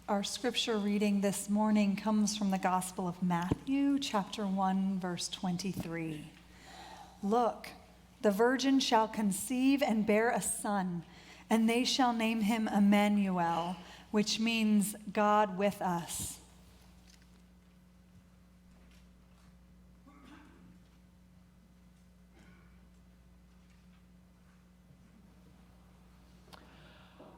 Our scripture reading this morning comes from the Gospel of Matthew, chapter 1, verse 23. Look, the virgin shall conceive and bear a son, and they shall name him Emmanuel, which means God with us.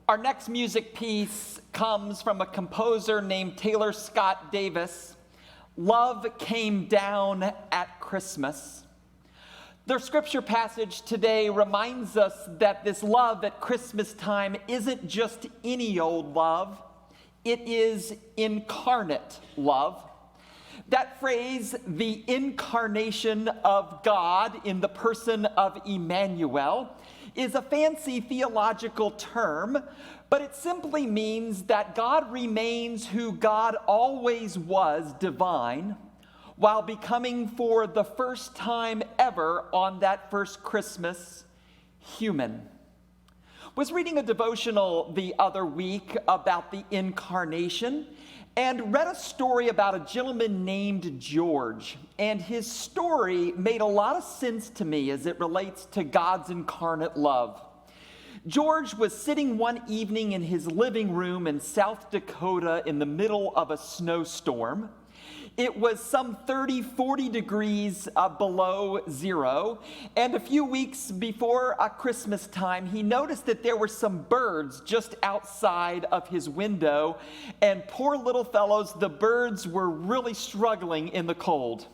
Our next music piece comes from a composer named Taylor Scott Davis. Love Came Down at Christmas. The scripture passage today reminds us that this love at Christmas time isn't just any old love. It is incarnate love. That phrase, the incarnation of God in the person of Emmanuel, is a fancy theological term, but it simply means that God remains who God always was, divine, while becoming for the first time ever on that first Christmas, human. Was reading a devotional the other week about the incarnation and read a story about a gentleman named George. And his story made a lot of sense to me as it relates to God's incarnate love. George was sitting one evening in his living room in South Dakota in the middle of a snowstorm. It was some 40 degrees below zero, and a few weeks before Christmas time, he noticed that there were some birds just outside of his window, and poor little fellows, the birds were really struggling in the cold.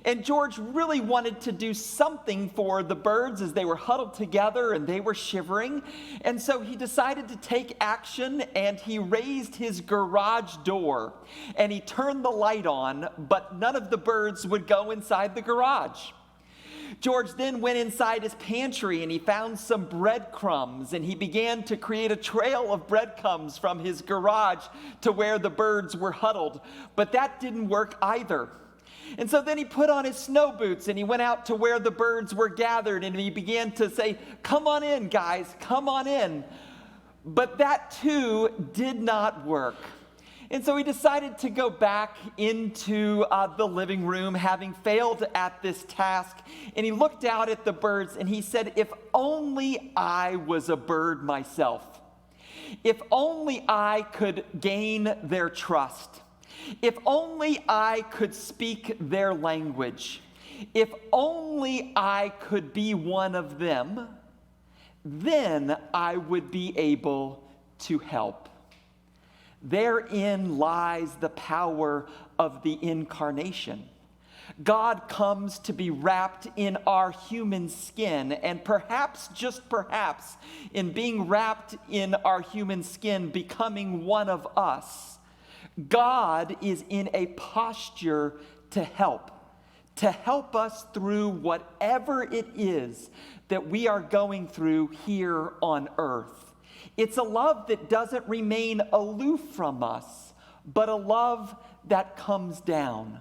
And George really wanted to do something for the birds as they were huddled together and they were shivering. And so he decided to take action, and he raised his garage door and he turned the light on, but none of the birds would go inside the garage. George then went inside his pantry and he found some breadcrumbs, and he began to create a trail of breadcrumbs from his garage to where the birds were huddled. But that didn't work either. And so then he put on his snow boots and he went out to where the birds were gathered, and he began to say, "Come on in, guys, come on in." But that too did not work. And so he decided to go back into the living room, having failed at this task. And he looked out at the birds and he said, "If only I was a bird myself. If only I could gain their trust. If only I could speak their language. If only I could be one of them, then I would be able to help." Therein lies the power of the incarnation. God comes to be wrapped in our human skin, and perhaps, just perhaps, in being wrapped in our human skin, becoming one of us, God is in a posture to help us through whatever it is that we are going through here on earth. It's a love that doesn't remain aloof from us, but a love that comes down.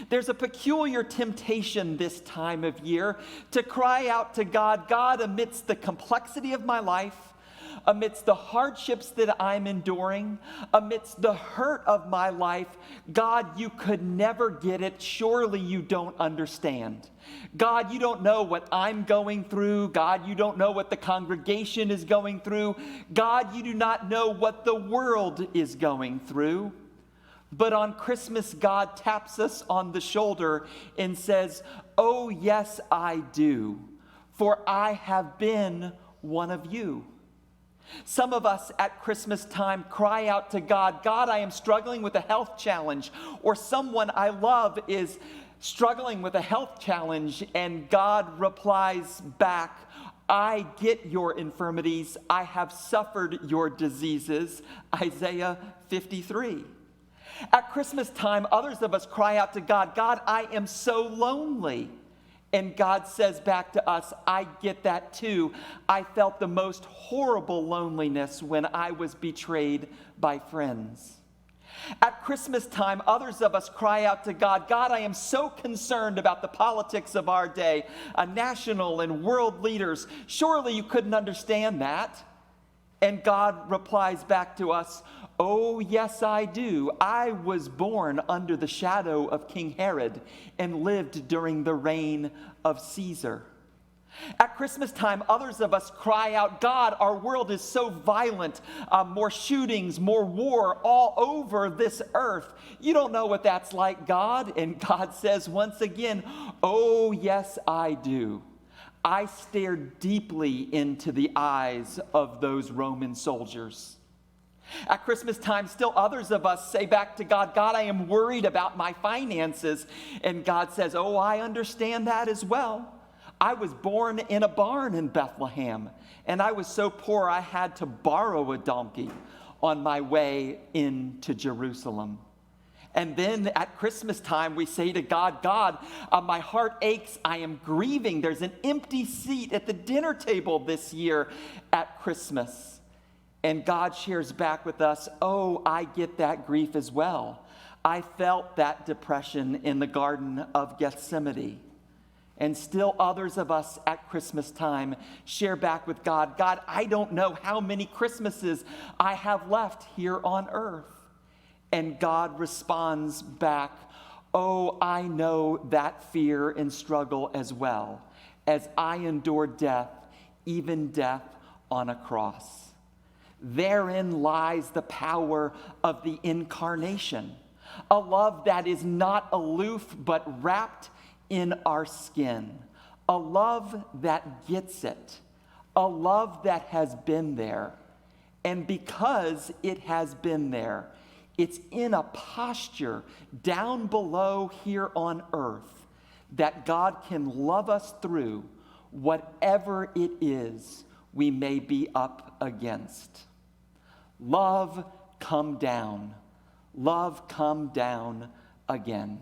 There's a peculiar temptation this time of year to cry out to God, "God, amidst the complexity of my life, amidst the hardships that I'm enduring, amidst the hurt of my life, God, you could never get it. Surely you don't understand. God, you don't know what I'm going through. God, you don't know what the congregation is going through. God, you do not know what the world is going through." But on Christmas, God taps us on the shoulder and says, "Oh, yes, I do, for I have been one of you." Some of us at Christmas time cry out to God, "God, I am struggling with a health challenge," or someone I love is struggling with a health challenge, and God replies back, "I get your infirmities. I have suffered your diseases." Isaiah 53. At Christmas time, others of us cry out to God, "God, I am so lonely." And God says back to us, "I get that too. I felt the most horrible loneliness when I was betrayed by friends." At Christmas time, others of us cry out to God, "God, I am so concerned about the politics of our day, national and world leaders. Surely you couldn't understand that." And God replies back to us, Oh, yes, I do. I was born under the shadow of King Herod and lived during the reign of Caesar. At Christmas time, others of us cry out, God, our world is so violent. More shootings, more war all over this earth. You don't know what that's like, God. And God says once again, oh, yes, I do. I stared deeply into the eyes of those Roman soldiers. At Christmas time, still others of us say back to God, God, I am worried about my finances. And God says, oh, I understand that as well. I was born in a barn in Bethlehem, and I was so poor I had to borrow a donkey on my way into Jerusalem. And then at Christmas time, we say to God, God, my heart aches. I am grieving. There's an empty seat at the dinner table this year at Christmas. And God shares back with us, oh, I get that grief as well. I felt that depression in the Garden of Gethsemane. And still others of us at Christmas time share back with God, God, I don't know how many Christmases I have left here on earth. And God responds back, oh, I know that fear and struggle as well, as I endure death, even death on a cross. Therein lies the power of the incarnation, a love that is not aloof but wrapped in our skin, a love that gets it, a love that has been there. And because it has been there, it's in a posture down below here on earth that God can love us through whatever it is we may be up against. Love, come down. Love, come down again.